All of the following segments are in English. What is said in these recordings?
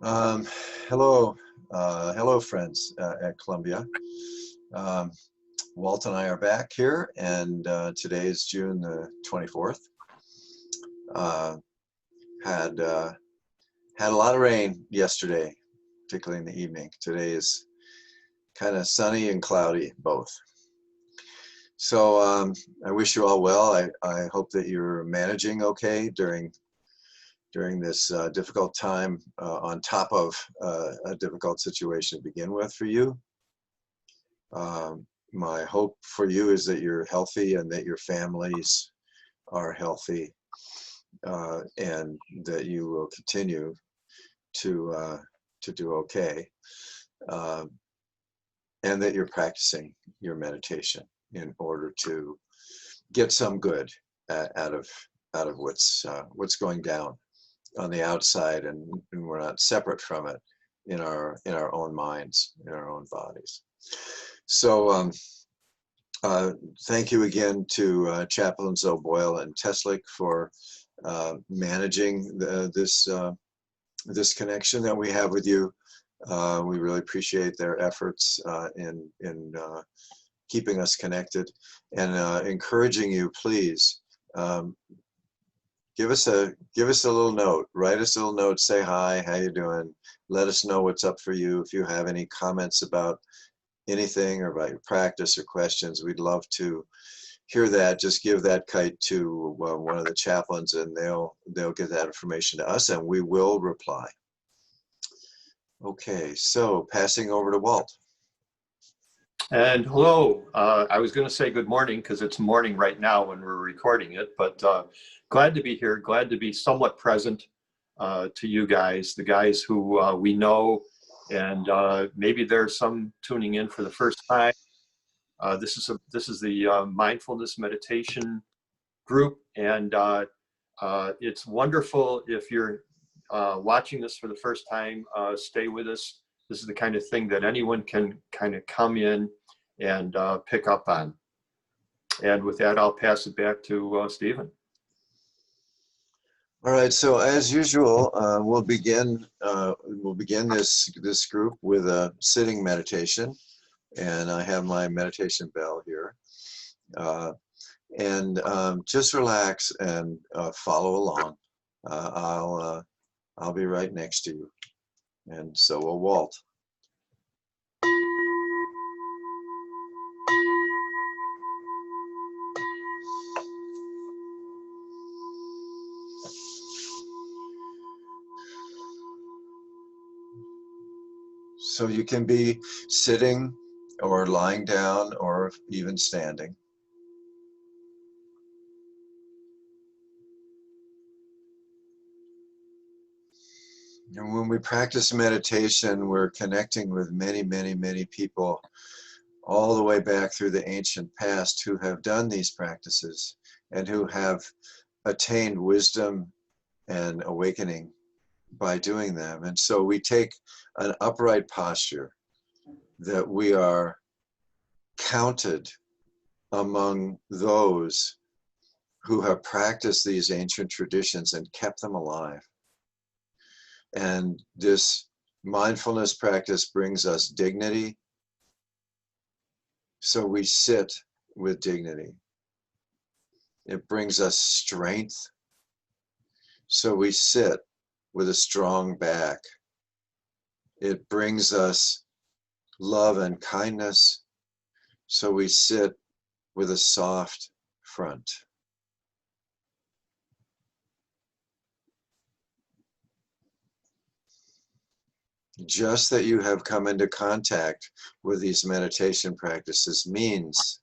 Um, hello, hello, friends at Columbia. Um, Walt and I are back here, and today is June the 24th. Uh, had a lot of rain yesterday, particularly in the evening. Today is kind of sunny and cloudy, both. So I wish you all well. I hope that you're managing okay during this difficult time, on top of a difficult situation to begin with for you. My hope for you is that you're healthy and that your families are healthy, and that you will continue to do okay, uh, and that you're practicing your meditation in order to get some good out of what's going down on the outside, and we're not separate from it in our own minds, in our own bodies. So uh, thank you again to Chaplains O'Boyle and Teslick for managing this connection that we have with you. We really appreciate their efforts in keeping us connected, and encouraging you, please, um, give us a little note, write us a little note, say hi, how you doing, let us know what's up for you. If you have any comments about anything or about your practice or questions, we'd love to hear that. Just give that kite to one of the chaplains, and they'll get that information to us, and we will reply. Okay, so passing over to Walt. And hello, I was going to say good morning because it's morning right now when we're recording it, but glad to be here, glad to be somewhat present to you guys, the guys who we know, and maybe there's some tuning in for the first time. This is the mindfulness meditation group, and it's wonderful if you're watching this for the first time. Stay with us. This is the kind of thing that anyone can kind of come in and pick up on. And with that, I'll pass it back to Stephen. All right, so as usual, we'll begin this group with a sitting meditation, and I have my meditation bell here. And just relax and follow along. I'll be right next to you, and so will Walt. So you can be sitting or lying down or even standing. And when we practice meditation, we're connecting with many, many, many people all the way back through the ancient past who have done these practices and who have attained wisdom and awakening by doing them. And so we take an upright posture, that we are counted among those who have practiced these ancient traditions and kept them alive. And this mindfulness practice brings us dignity, so we sit with dignity. It brings us strength, so we sit with a strong back. It brings us love and kindness, so we sit with a soft front. Just that you have come into contact with these meditation practices means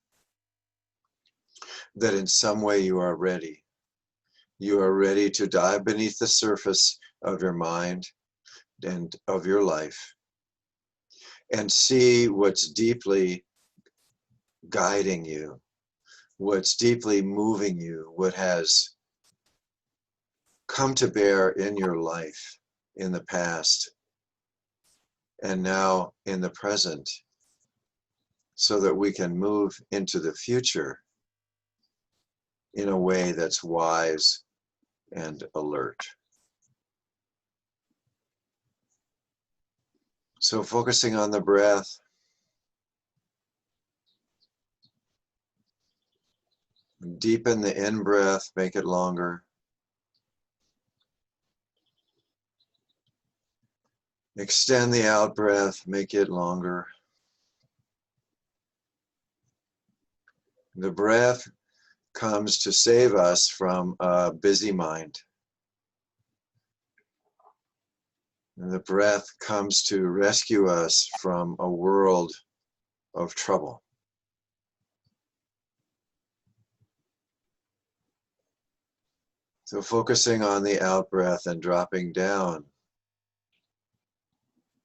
that in some way you are ready. You are ready to dive beneath the surface of your mind and of your life and see what's deeply guiding you, what's deeply moving you, what has come to bear in your life in the past and now in the present, so that we can move into the future in a way that's wise and alert. So focusing on the breath, deepen the in-breath, make it longer. Extend the out-breath, make it longer. The breath comes to save us from a busy mind. And the breath comes to rescue us from a world of trouble. So focusing on the out-breath and dropping down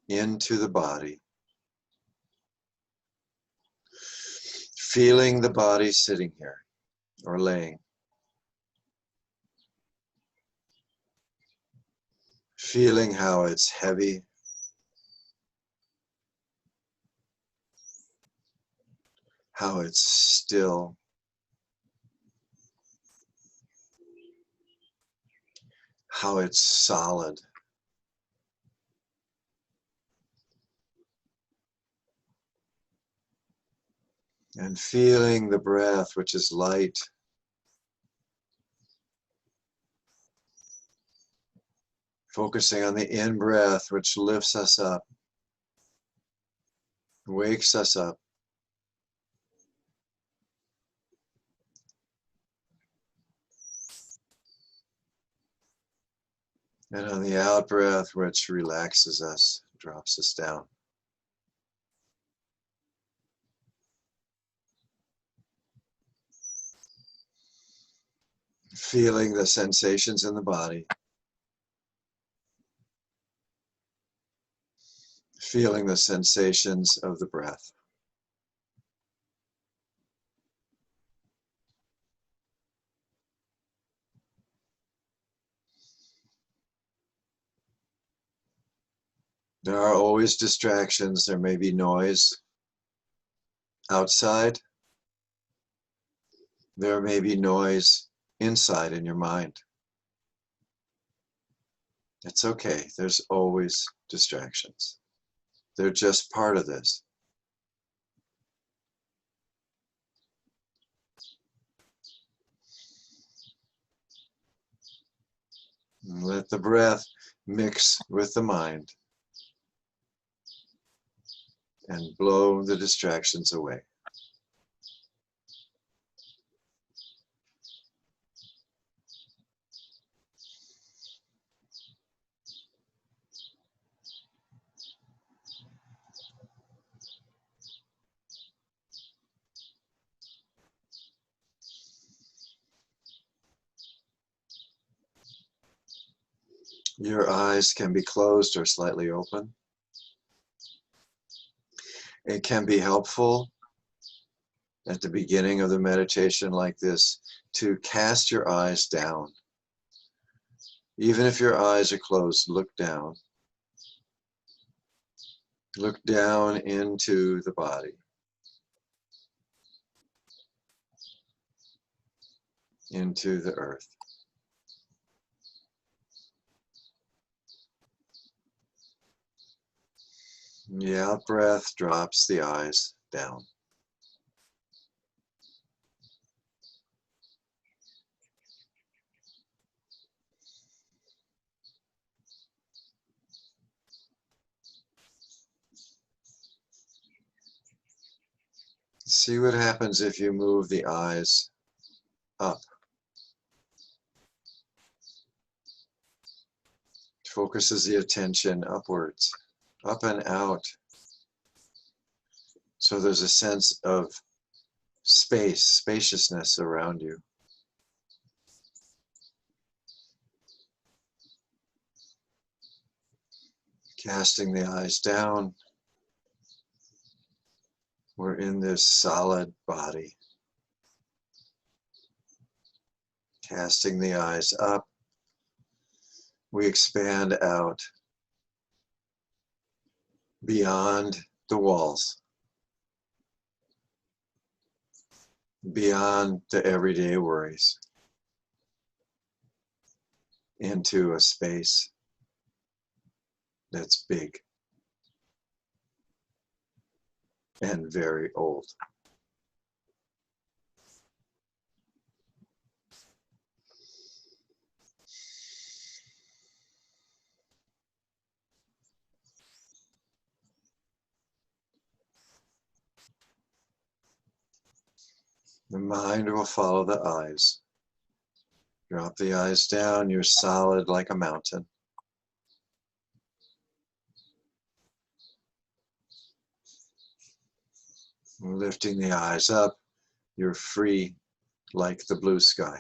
into the body. Feeling the body sitting here or laying. Feeling how it's heavy. How it's still. How it's solid. And feeling the breath, which is light. Focusing on the in-breath, which lifts us up, wakes us up. And on the out-breath, which relaxes us, drops us down. Feeling the sensations in the body. Feeling the sensations of the breath. There are always distractions. There may be noise outside. There may be noise inside in your mind. It's okay. There's always distractions. They're just part of this. And let the breath mix with the mind and blow the distractions away. Your eyes can be closed or slightly open. It can be helpful at the beginning of the meditation like this to cast your eyes down. Even if your eyes are closed, look down. Look down into the body. Into the earth. The out breath drops the eyes down. See what happens if you move the eyes up. Focuses the attention upwards, up and out. So there's a sense of space, spaciousness around you. Casting the eyes down. We're in this solid body. Casting the eyes up, we expand out beyond the walls, beyond the everyday worries, into a space that's big. and very old. The mind will follow the eyes. Drop the eyes down, you're solid like a mountain. Lifting the eyes up, you're free like the blue sky.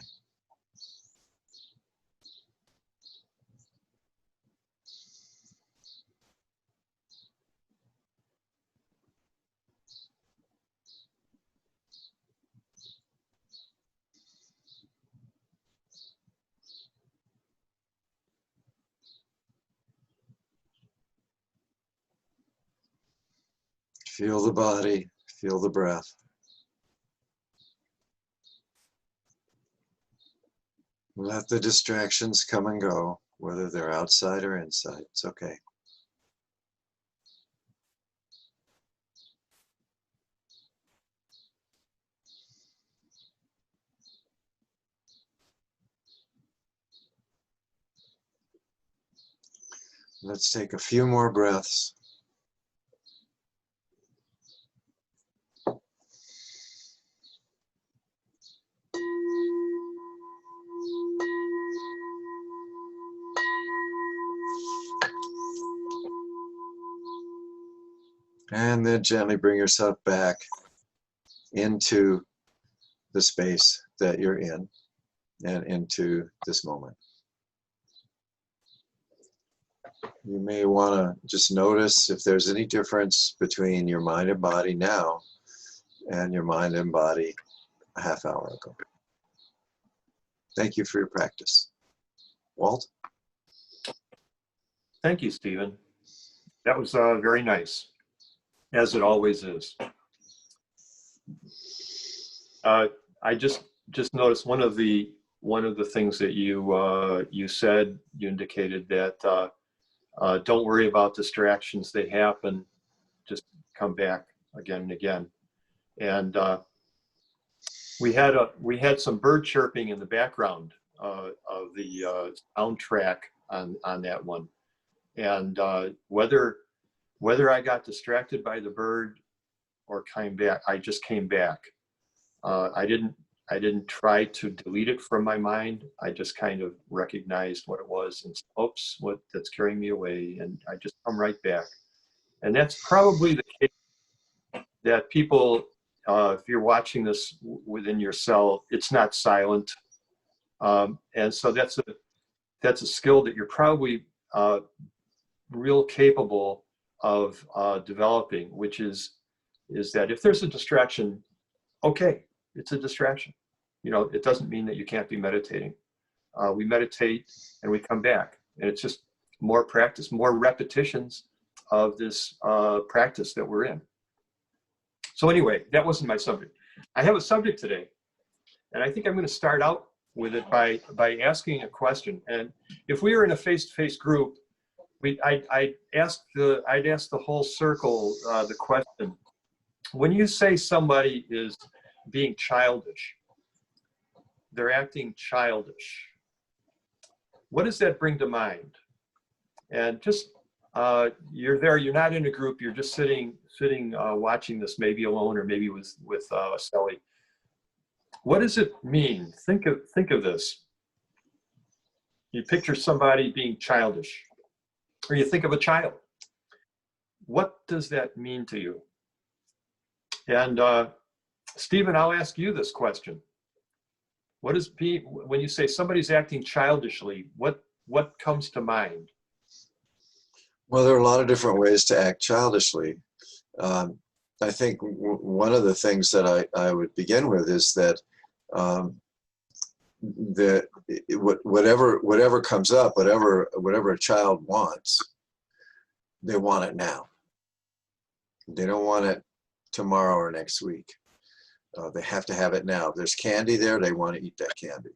Feel the body, feel the breath. Let the distractions come and go, whether they're outside or inside. It's okay. Let's take a few more breaths. And then gently bring yourself back into the space that you're in and into this moment. You may want to just notice if there's any difference between your mind and body now and your mind and body a half hour ago. Thank you for your practice. Walt? Thank you, Stephen. That was very nice, as it always is. I just noticed one of the things that you said. You indicated that don't worry about distractions; they happen. Just come back again and again. And we had some bird chirping in the background of the soundtrack on that one, and whether I got distracted by the bird or came back, I just came back. I didn't try to delete it from my mind. I just kind of recognized what it was and said, oops, that's carrying me away, and I just come right back. And that's probably the case that people, if you're watching this within your cell, it's not silent, and so that's a skill that you're probably real capable of developing, which is that if there's a distraction, okay, it's a distraction. You know, it doesn't mean that you can't be meditating. We meditate and we come back, and it's just more practice, more repetitions of this practice that we're in. So anyway, that wasn't my subject. I have a subject today, and I think I'm going to start out with it by asking a question. And if we were in a face-to-face group, I'd ask the whole circle the question: when you say somebody is being childish, they're acting childish, what does that bring to mind? And just you're there, you're not in a group, you're just sitting watching this, maybe alone or maybe with Sally. What does it mean? Think of this. You picture somebody being childish, or you think of a child. What does that mean to you? And Stephen, I'll ask you this question. What is when you say somebody's acting childishly, what comes to mind? Well, there are a lot of different ways to act childishly. I think one of the things that I would begin with is that whatever comes up, whatever a child wants, they want it now. They don't want it tomorrow or next week. They have to have it now. If there's candy there, they want to eat that candy.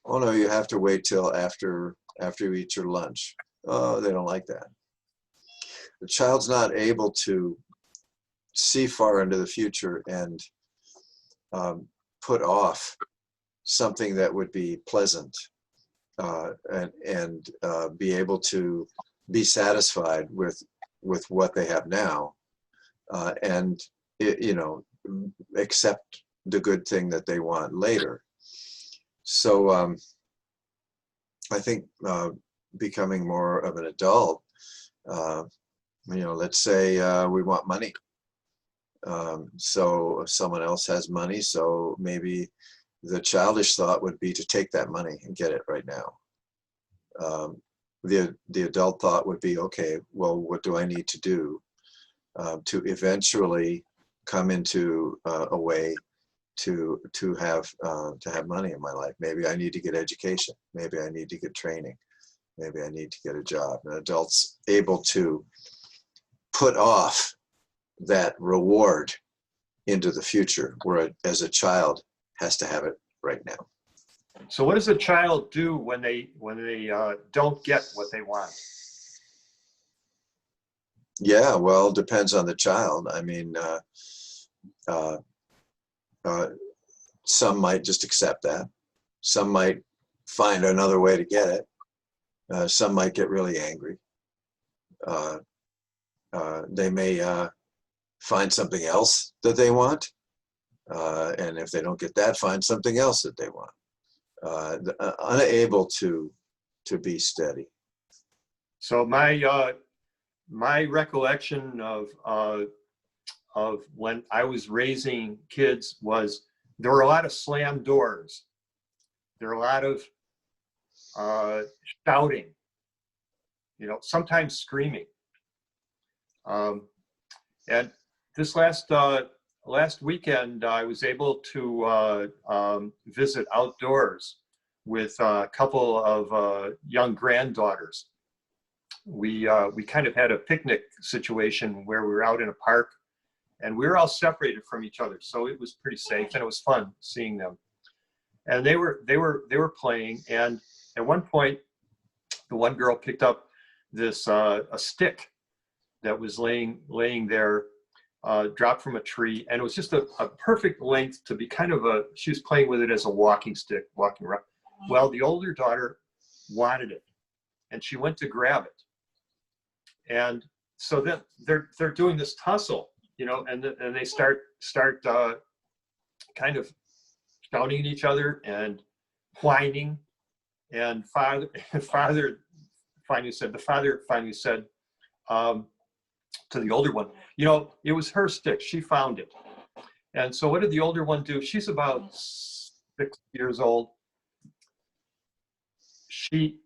Oh no, you have to wait till after you eat your lunch. Oh, they don't like that. The child's not able to see far into the future and put off something that would be pleasant, and be able to be satisfied with what they have now, and accept the good thing that they want later. So I think becoming more of an adult, let's say we want money. So someone else has money, so maybe the childish thought would be to take that money and get it right now. The adult thought would be, okay, well, what do I need to do to eventually come into a way to have money in my life? Maybe I need to get education. Maybe I need to get training. Maybe I need to get a job. An adult's able to put off that reward into the future, where as a child has to have it right now. So what does a child do when they don't get what they want? Yeah, well, depends on the child. I mean, some might just accept that. Some might find another way to get it. Some might get really angry. They may find something else that they want. And if they don't get that, find something else that they want. Unable to be steady. So my recollection of when I was raising kids was there were a lot of slammed doors. There were a lot of shouting, sometimes screaming. And this last weekend, I was able to visit outdoors with a couple of young granddaughters. We kind of had a picnic situation where we were out in a park, and we were all separated from each other, so it was pretty safe, and it was fun seeing them. And they were playing, and at one point, the one girl picked up this a stick that was laying there, dropped from a tree, and it was just a perfect length to be kind of she was playing with it as a walking stick, walking around. Well, the older daughter wanted it, and she went to grab it. And so then they're doing this tussle, and they start kind of shouting at each other and whining. And the father finally said to the older one, it was her stick. She found it. And so what did the older one do? She's about 6 years old. She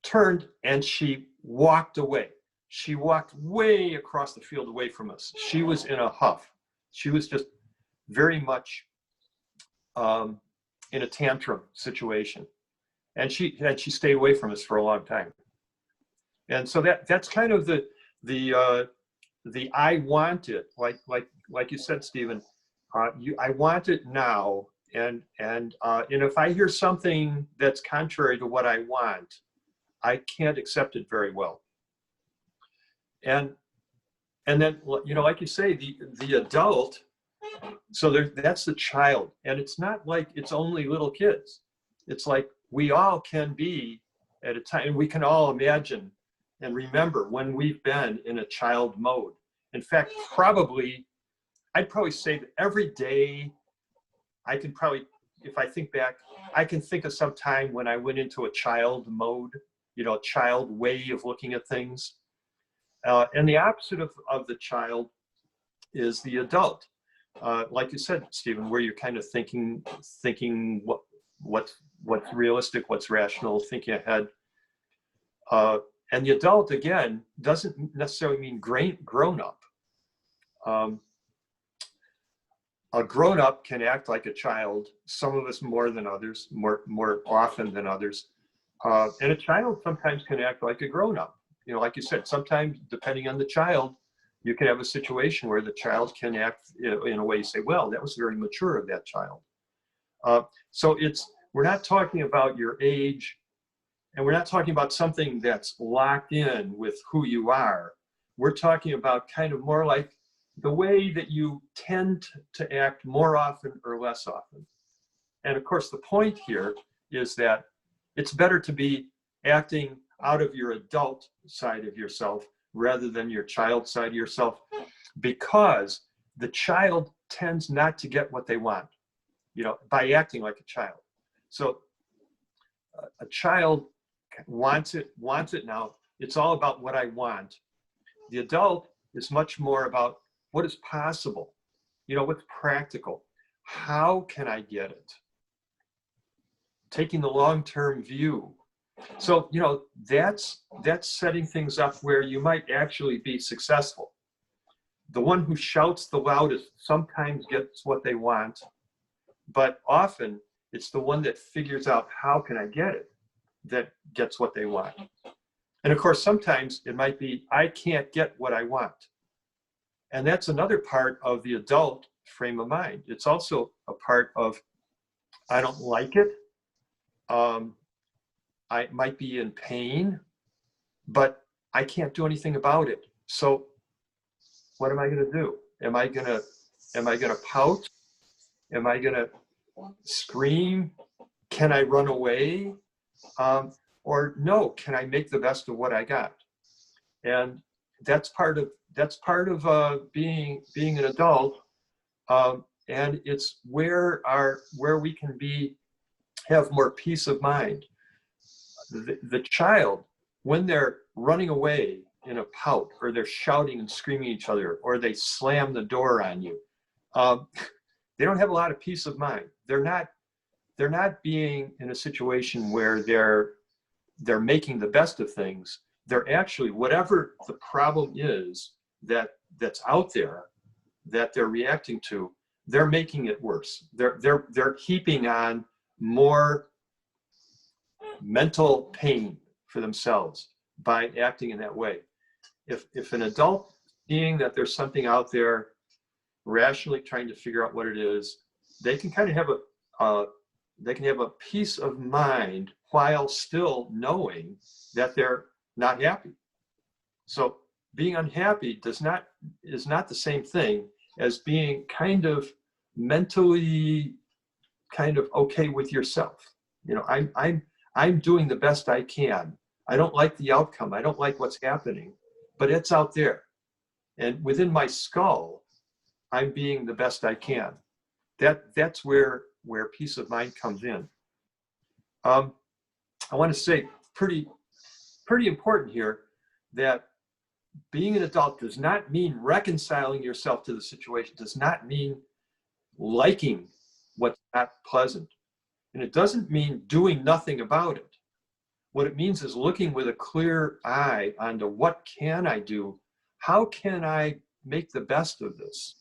turned and she walked away. She walked way across the field away from us. She was in a huff. She was just very much in a tantrum situation. And she stayed away from us for a long time. And so that's kind of the I want it, like you said, Stephen. I want it now, and if I hear something that's contrary to what I want, I can't accept it very well. And then, like you say, the adult. So that's the child, and it's not like it's only little kids. It's like we all can be at a time, and we can all imagine and remember when we've been in a child mode. In fact, I'd probably say that every day I can probably, if I think back, I can think of some time when I went into a child mode, a child way of looking at things. And the opposite of the child is the adult. Like you said, Stephen, where you're kind of thinking what's realistic, what's rational, thinking ahead. And the adult, again, doesn't necessarily mean grown up. A grown up can act like a child, some of us more than others, more often than others. And a child sometimes can act like a grown up. Like you said, sometimes depending on the child, you can have a situation where the child can act in a way you say, well, that was very mature of that child. So we're not talking about your age, and we're not talking about something that's locked in with who you are. We're talking about kind of more like the way that you tend to act more often or less often. And of course, the point here is that it's better to be acting out of your adult side of yourself rather than your child side of yourself, because the child tends not to get what they want, by acting like a child. So a child wants it now. It's all about what I want. The adult is much more about what is possible, what's practical. How can I get it? Taking the long-term view. So, that's setting things up where you might actually be successful. The one who shouts the loudest sometimes gets what they want, but often it's the one that figures out how can I get it that gets what they want. And of course, sometimes it might be, I can't get what I want. And that's another part of the adult frame of mind. It's also a part of, I don't like it. I might be in pain, but I can't do anything about it. So what am I going to do? Am I going to pout? Am I going to scream? Can I run away? Or no, can I make the best of what I got? And that's part of being an adult. And it's where we can have more peace of mind. The child, when they're running away in a pout, or they're shouting and screaming at each other, or they slam the door on you, they don't have a lot of peace of mind. They're not being in a situation where they're making the best of things. They're actually, whatever the problem is that's out there that they're reacting to, they're making it worse. They're heaping on more mental pain for themselves by acting in that way. If an adult, seeing that there's something out there, rationally trying to figure out what it is, they can kind of have a peace of mind while still knowing that they're not happy. So being unhappy is not the same thing as being kind of mentally kind of okay with yourself. I'm doing the best I can. I don't like the outcome. I don't like what's happening, but it's out there. And within my skull, I'm being the best I can. That's where peace of mind comes in. I want to say pretty important here that being an adult does not mean reconciling yourself to the situation, does not mean liking what's not pleasant. And it doesn't mean doing nothing about it. What it means is looking with a clear eye onto what can I do? How can I make the best of this?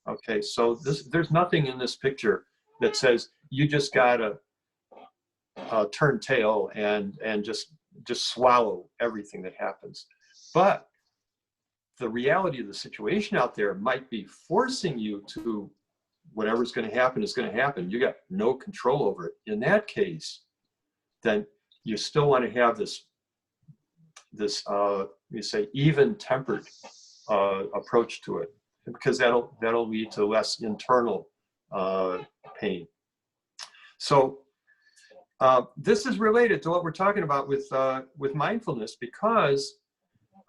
Okay, so there's nothing in this picture that says you just gotta turn tail and just swallow everything that happens. But the reality of the situation out there might be forcing you to, whatever's going to happen is going to happen. You got no control over it. In that case, then you still want to have this you say even-tempered approach to it, because that'll lead to less internal pain. So this is related to what we're talking about with mindfulness, because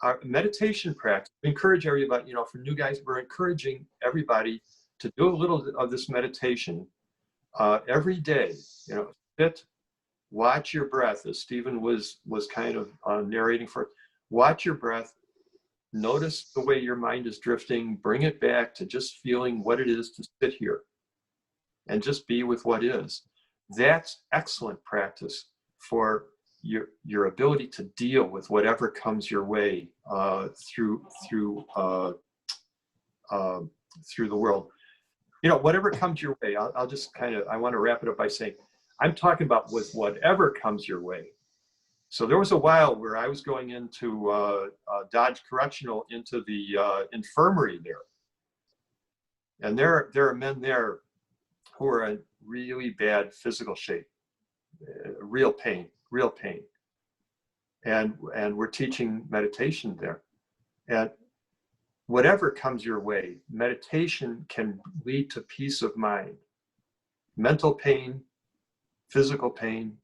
our meditation practice, we encourage everybody, for new guys, we're encouraging everybody to do a little of this meditation every day. Sit, watch your breath, as Stephen was kind of narrating for. Watch your breath, notice the way your mind is drifting, bring it back to just feeling what it is to sit here and just be with what is. That's excellent practice for your ability to deal with whatever comes your way through the world. Whatever comes your way, I'll just I want to wrap it up by saying, I'm talking about with whatever comes your way. So there was a while where I was going into Dodge Correctional, into the infirmary there. And there are men there who are in really bad physical shape, real pain. And we're teaching meditation there. And whatever comes your way, meditation can lead to peace of mind. Mental pain, physical pain,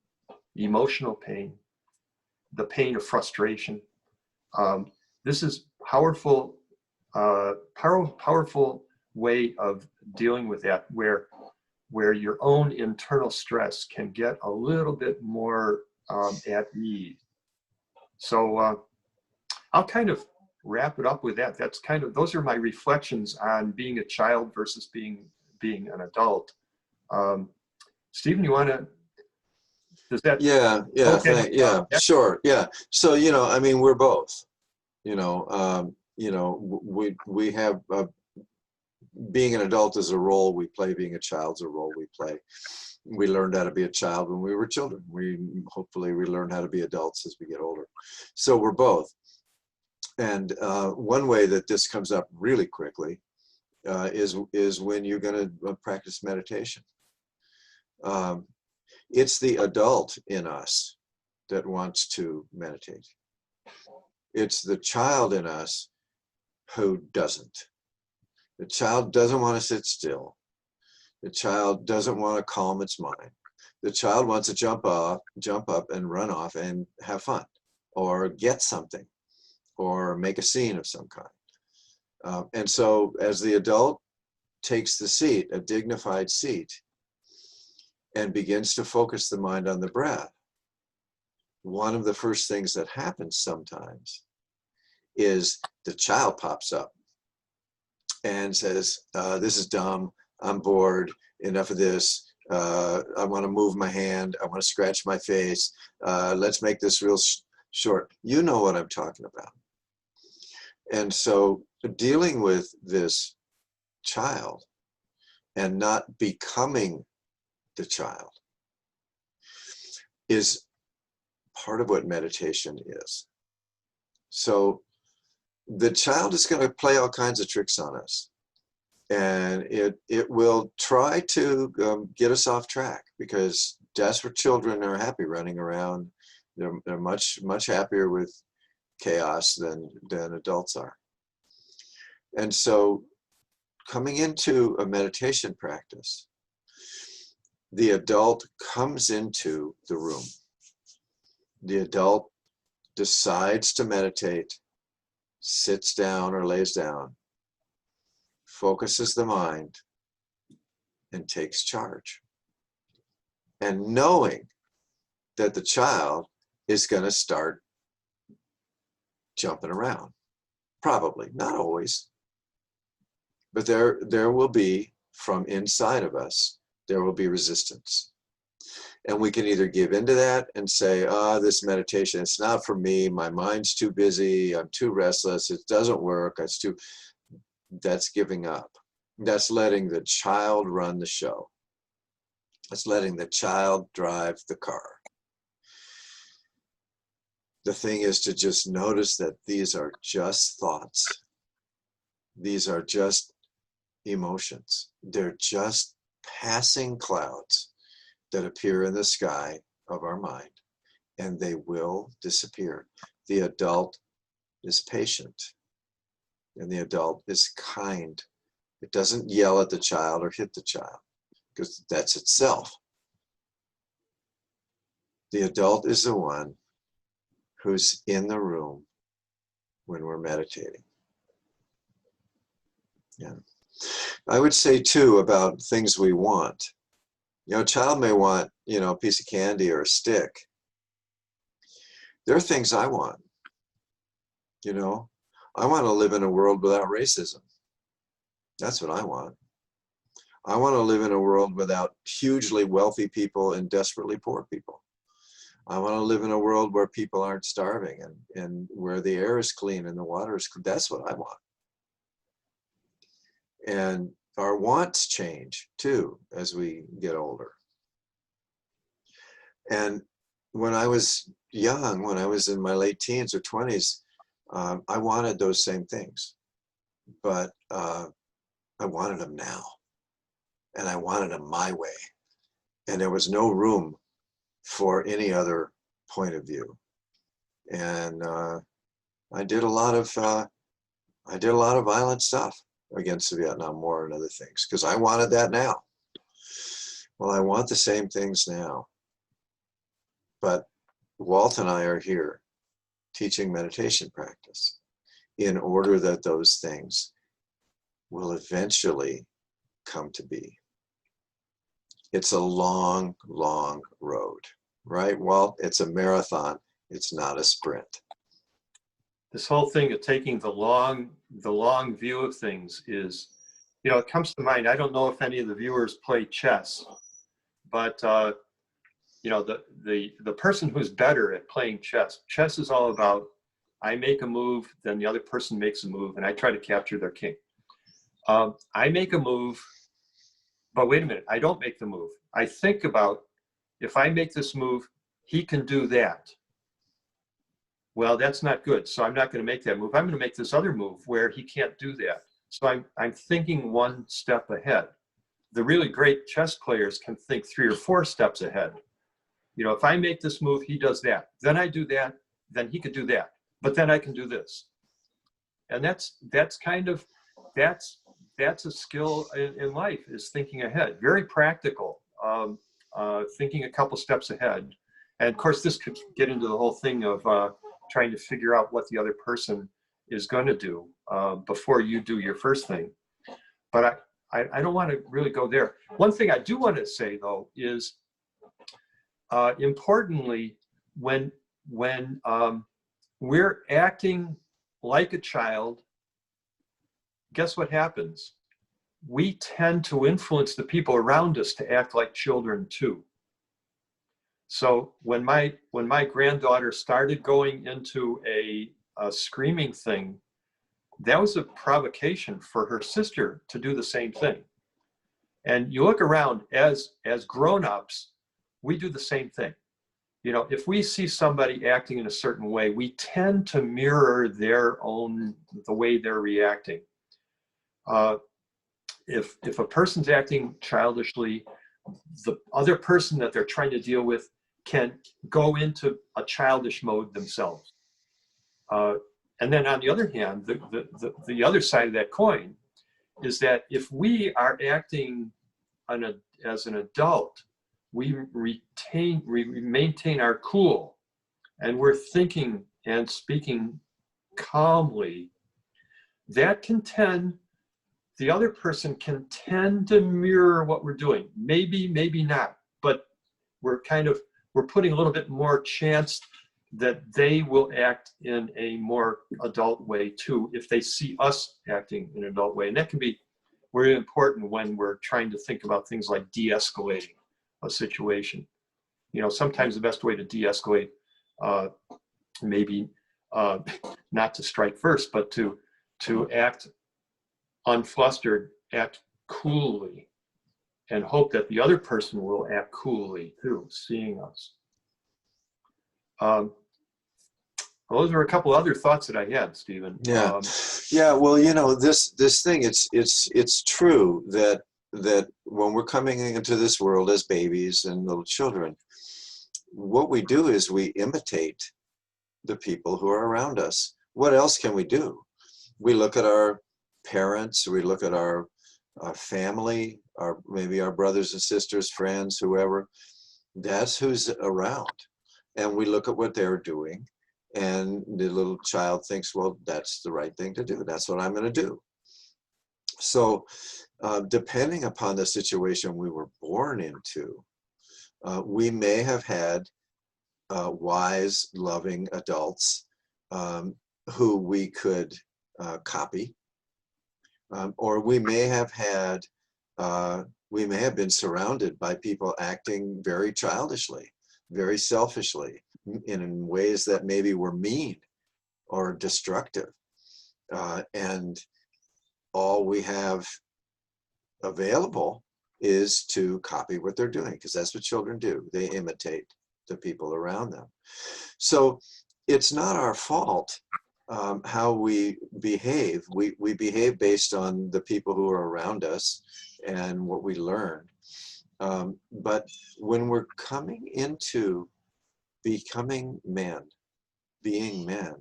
emotional pain, the pain of frustration. This is powerful, powerful way of dealing with that, where your own internal stress can get a little bit more at ease. So I'll kind of wrap it up with that. That's kind of, those are my reflections on being a child versus being an adult. Stephen, you want to, does that? Yeah, Okay. yeah, sure, yeah. So, you know, I mean, we're both, you know, we have, being an adult is a role we play, being a child's a role we play. We learned how to be a child when we were children. Hopefully we learn how to be adults as we get older. So we're both. And one way that this comes up really quickly is when you're going to practice meditation. It's the adult in us that wants to meditate. It's the child in us who doesn't. The child doesn't want to sit still. The child doesn't want to calm its mind. The child wants to jump up and run off and have fun, or get something, or make a scene of some kind. And so as the adult takes the seat, a dignified seat, and begins to focus the mind on the breath, one of the first things that happens sometimes is the child pops up and says, this is dumb, I'm bored, enough of this, I want to move my hand, I want to scratch my face, let's make this real short. You know what I'm talking about. And so dealing with this child and not becoming the child is part of what meditation is. So the child is going to play all kinds of tricks on us, and it will try to get us off track, because desperate children are happy running around. They're much happier with chaos than adults are. And so coming into a meditation practice, the adult comes into the room. The adult decides to meditate, sits down or lays down, focuses the mind, and takes charge. And knowing that the child is going to start jumping around. Probably, not always. But there will be, from inside of us, there will be resistance. And we can either give into that and say, this meditation, it's not for me, my mind's too busy, I'm too restless, it doesn't work, that's giving up. That's letting the child run the show. That's letting the child drive the car. The thing is to just notice that these are just thoughts. These are just emotions. They're just passing clouds that appear in the sky of our mind, and they will disappear. The adult is patient, and the adult is kind. It doesn't yell at the child or hit the child, because that's itself. The adult is the one who's in the room when we're meditating. Yeah. I would say too, about things we want. You know, a child may want, a piece of candy or a stick. There are things I want. I want to live in a world without racism. That's what I want. I want to live in a world without hugely wealthy people and desperately poor people. I want to live in a world where people aren't starving, and where the air is clean and the water is clean. That's what I want. And our wants change too as we get older. And when I was young, when I was in my late teens or 20s, I wanted those same things, but I wanted them now, and I wanted them my way, and there was no room for any other point of view. And I did a lot of I did a lot of violent stuff against the Vietnam War and other things because I wanted that now. Well, I want the same things now. But Walt and I are here teaching meditation practice in order that those things will eventually come to be. It's a long, long road, right, Walt? It's a marathon. It's not a sprint. This whole thing of taking the long view of things is, it comes to mind. I don't know if any of the viewers play chess, but the person who's better at playing chess is all about, I make a move, then the other person makes a move, and I try to capture their king. I make a move, but wait a minute, I don't make the move. I think about, if I make this move, he can do that. Well, that's not good, so I'm not going to make that move. I'm going to make this other move where he can't do that. So I'm thinking one step ahead. The really great chess players can think 3 or 4 steps ahead. If I make this move, he does that. Then I do that, then he could do that. But then I can do this. And that's a skill in life, is thinking ahead. Very practical, thinking a couple steps ahead. And of course, this could get into the whole thing of trying to figure out what the other person is going to do before you do your first thing. But I don't want to really go there. One thing I do want to say, though, is importantly, when we're acting like a child, guess what happens? We tend to influence the people around us to act like children too. So when my granddaughter started going into a screaming thing, that was a provocation for her sister to do the same thing. And you look around, as grown-ups, we do the same thing. If we see somebody acting in a certain way, we tend to mirror the way they're reacting. If a person's acting childishly, the other person that they're trying to deal with can go into a childish mode themselves. And then on the other hand, the other side of that coin is that if we are acting as an adult, we maintain our cool, and we're thinking and speaking calmly, the other person can tend to mirror what we're doing. Maybe not, but we're putting a little bit more chance that they will act in a more adult way too, if they see us acting in an adult way. And that can be very important when we're trying to think about things like de-escalating a situation. Sometimes the best way to de-escalate, maybe not to strike first, but to act unflustered, act coolly, and hope that the other person will act coolly too, seeing us. Those are a couple other thoughts that I had, Stephen. Yeah. Well, this thing, it's true that when we're coming into this world as babies and little children, what we do is we imitate the people who are around us. What else can we do? We look at our parents, we look at our family, maybe our brothers and sisters, friends, whoever. That's who's around. And we look at what they're doing, and the little child thinks, well, that's the right thing to do. That's what I'm going to do. So depending upon the situation we were born into, we may have had wise, loving adults who we could copy, or we may have been surrounded by people acting very childishly, very selfishly, in ways that maybe were mean or destructive. And all we have available is to copy what they're doing, because that's what children do. They imitate the people around them. So it's not our fault how we behave. We behave based on the people who are around us and what we learn. But when we're coming into becoming men, being men.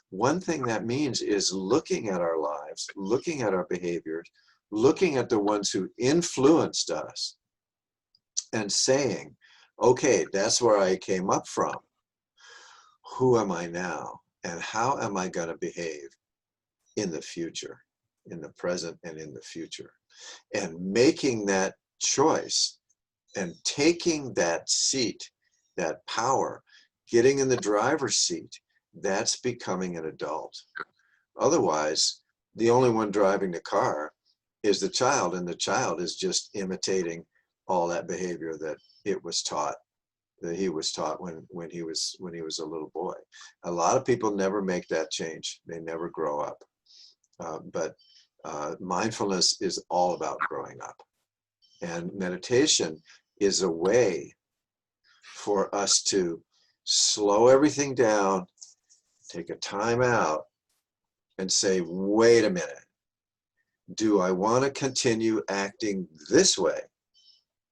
One thing that means is looking at our lives, looking at our behaviors, looking at the ones who influenced us and saying, okay, that's where I came up from. Who am I now? And how am I going to behave in the future, in the present and in the future? And making that choice and taking that seat, that power, getting in the driver's seat, that's becoming an adult. Otherwise, the only one driving the car is the child, and the child is just imitating all that behavior that it was taught, that he was taught when he was a little boy. A lot of people never make that change. They never grow up. But mindfulness is all about growing up. And meditation is a way for us to slow everything down, take a time out, and say, wait a minute, do I want to continue acting this way?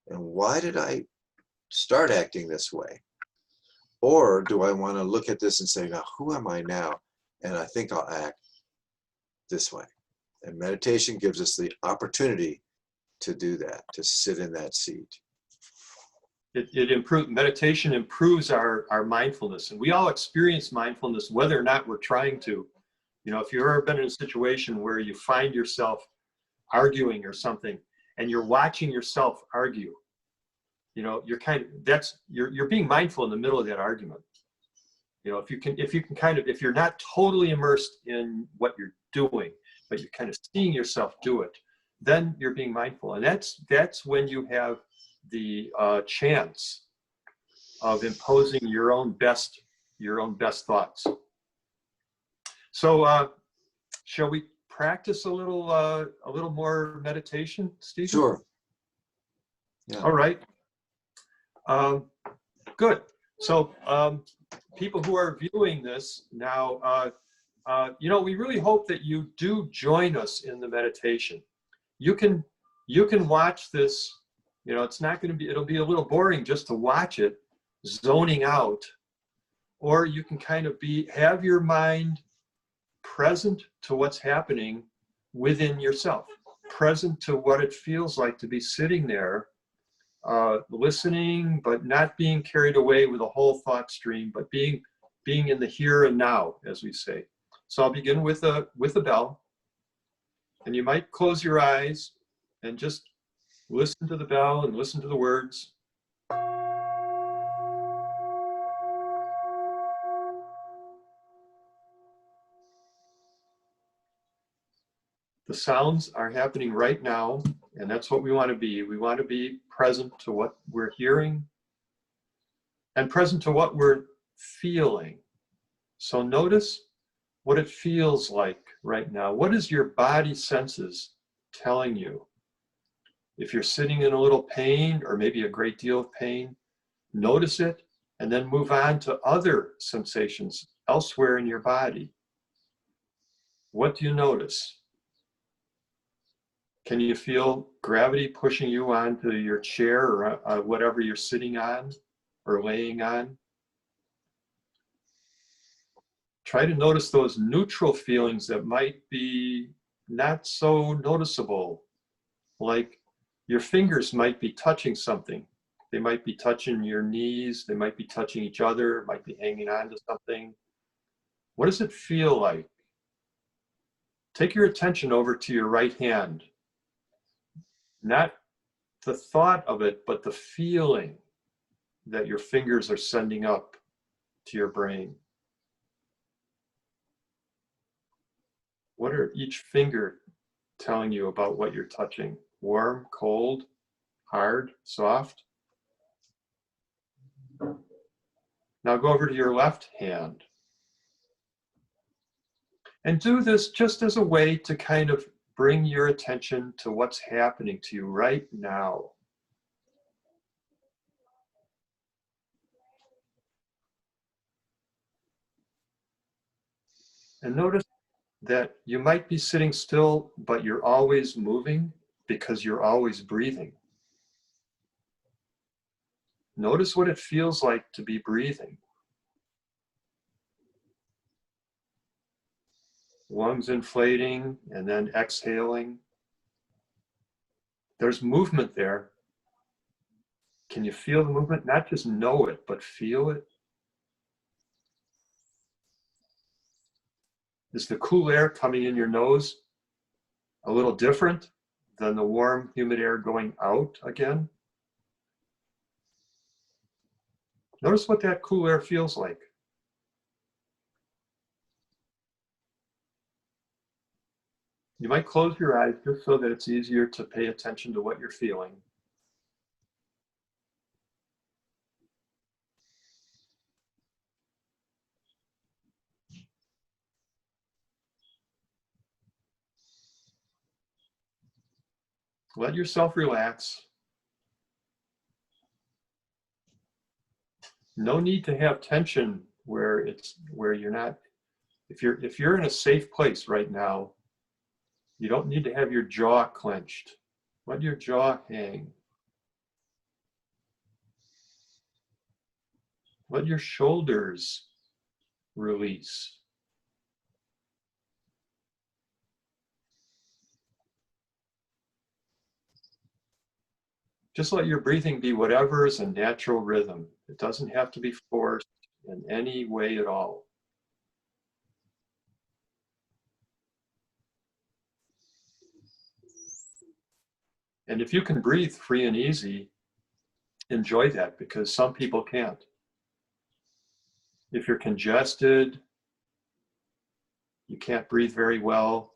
And why did I start acting this way? Or do I want to look at this and say, now, who am I now? And I think I'll act this way. And meditation gives us the opportunity to do that, to sit in that seat. Meditation improves our mindfulness, and we all experience mindfulness whether or not we're trying to. You know, if you've ever been in a situation where you find yourself arguing or something, and you're watching yourself argue, you know, you're being mindful in the middle of that argument. You know, if you're not totally immersed in what you're doing, but you're kind of seeing yourself do it, then you're being mindful, and that's when you have the chance of imposing your own best thoughts. So shall we practice a little more meditation, Stephen? Sure. Yeah. All right. Good. So people who are viewing this now, you know, we really hope that you do join us in the meditation. You can watch this. You know, it'll be a little boring just to watch it, zoning out, or you can kind of have your mind present to what's happening within yourself, present to what it feels like to be sitting there, listening, but not being carried away with a whole thought stream, but being in the here and now, as we say. So I'll begin with a bell, and you might close your eyes and just listen to the bell and listen to the words. The sounds are happening right now, and that's what we want to be. We want to be present to what we're hearing and present to what we're feeling. So notice what it feels like right now. What is your body senses telling you? If you're sitting in a little pain or maybe a great deal of pain, notice it and then move on to other sensations elsewhere in your body. What do you notice? Can you feel gravity pushing you onto your chair or whatever you're sitting on or laying on? Try to notice those neutral feelings that might be not so noticeable, like your fingers might be touching something. They might be touching your knees, they might be touching each other, might be hanging on to something. What does it feel like? Take your attention over to your right hand. Not the thought of it, but the feeling that your fingers are sending up to your brain. What are each finger telling you about what you're touching? Warm, cold, hard, soft? Now go over to your left hand. And do this just as a way to kind of bring your attention to what's happening to you right now. And notice that you might be sitting still, but you're always moving because you're always breathing. Notice what it feels like to be breathing. lungs inflating and then exhaling. There's movement there. Can you feel the movement? Not just know it, but feel it. Is the cool air coming in your nose a little different than the warm, humid air going out again? Notice what that cool air feels like. You might close your eyes just so that it's easier to pay attention to what you're feeling. Let yourself relax. No need to have tension where you're not. If you're in a safe place right now, you don't need to have your jaw clenched. Let your jaw hang. Let your shoulders release. Just let your breathing be whatever is a natural rhythm. It doesn't have to be forced in any way at all. And if you can breathe free and easy, enjoy that, because some people can't. If you're congested, you can't breathe very well,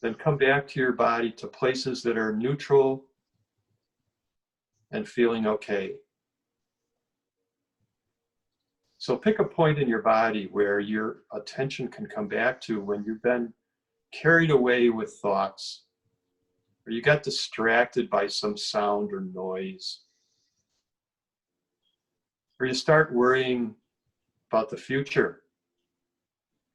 then come back to your body, to places that are neutral and feeling okay. So pick a point in your body where your attention can come back to when you've been carried away with thoughts, or you got distracted by some sound or noise, or you start worrying about the future.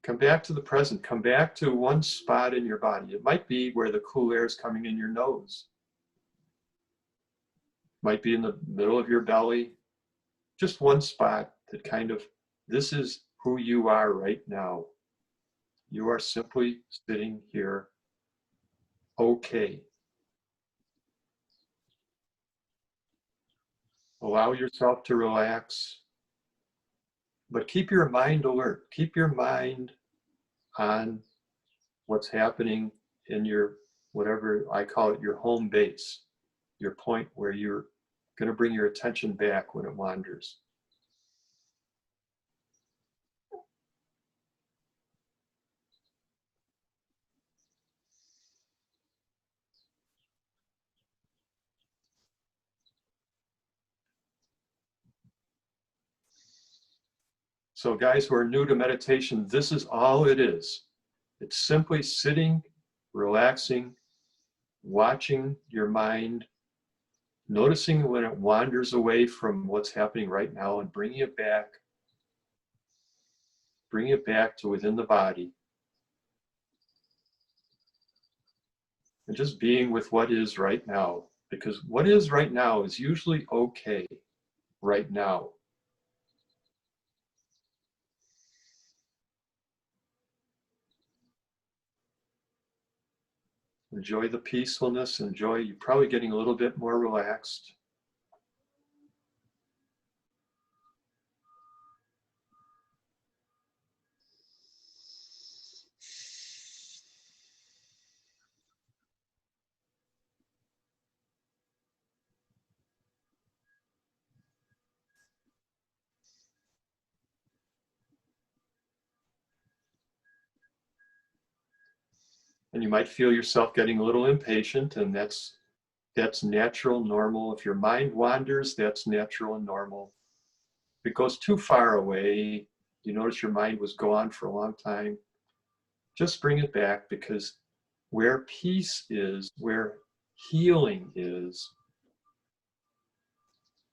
Come back to the present. Come back to one spot in your body. It might be where the cool air is coming in your nose. It might be in the middle of your belly. Just one spot that kind of, this is who you are right now. You are simply sitting here, okay. Allow yourself to relax, but keep your mind alert. Keep your mind on what's happening in your, whatever I call it, your home base, your point where you're going to bring your attention back when it wanders. So guys who are new to meditation, this is all it is. It's simply sitting, relaxing, watching your mind, noticing when it wanders away from what's happening right now, and bringing it back to within the body. And just being with what is right now, because what is right now is usually okay right now. Enjoy the peacefulness, enjoy, you're probably getting a little bit more relaxed. And you might feel yourself getting a little impatient, and that's natural, normal. If your mind wanders, that's natural and normal. If it goes too far away, you notice your mind was gone for a long time, just bring it back, because where peace is, where healing is,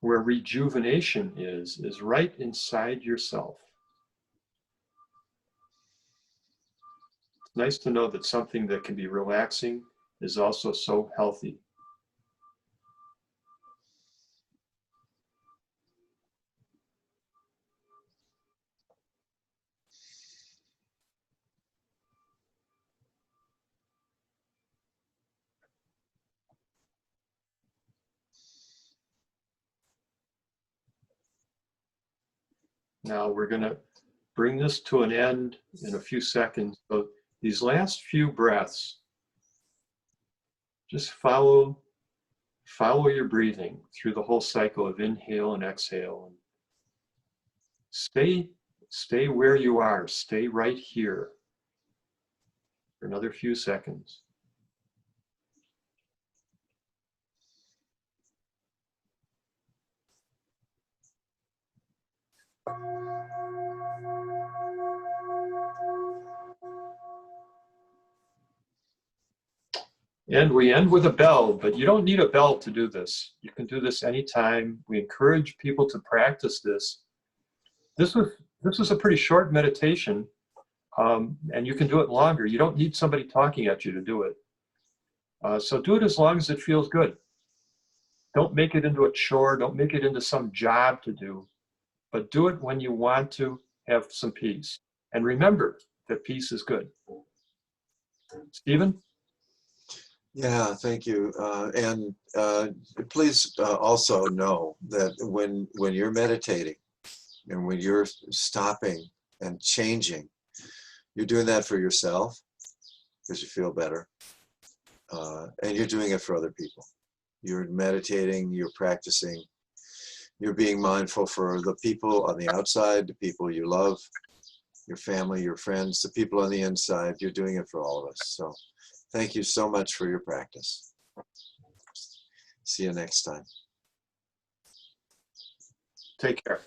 where rejuvenation is right inside yourself. It's nice to know that something that can be relaxing is also so healthy. Now we're going to bring this to an end in a few seconds. So these last few breaths, just follow your breathing through the whole cycle of inhale and exhale. And stay where you are. Stay right here for another few seconds. And we end with a bell, but you don't need a bell to do this. You can do this anytime. We encourage people to practice this. This was a pretty short meditation, and you can do it longer. You don't need somebody talking at you to do it. So do it as long as it feels good. Don't make it into a chore. Don't make it into some job to do, but do it when you want to have some peace. And remember that peace is good. Stephen? Yeah, thank you. And please also know that when you're meditating and when you're stopping and changing, you're doing that for yourself because you feel better. And you're doing it for other people. You're meditating, you're practicing, you're being mindful for the people on the outside, the people you love, your family, your friends, the people on the inside. You're doing it for all of us. So thank you so much for your practice. See you next time. Take care.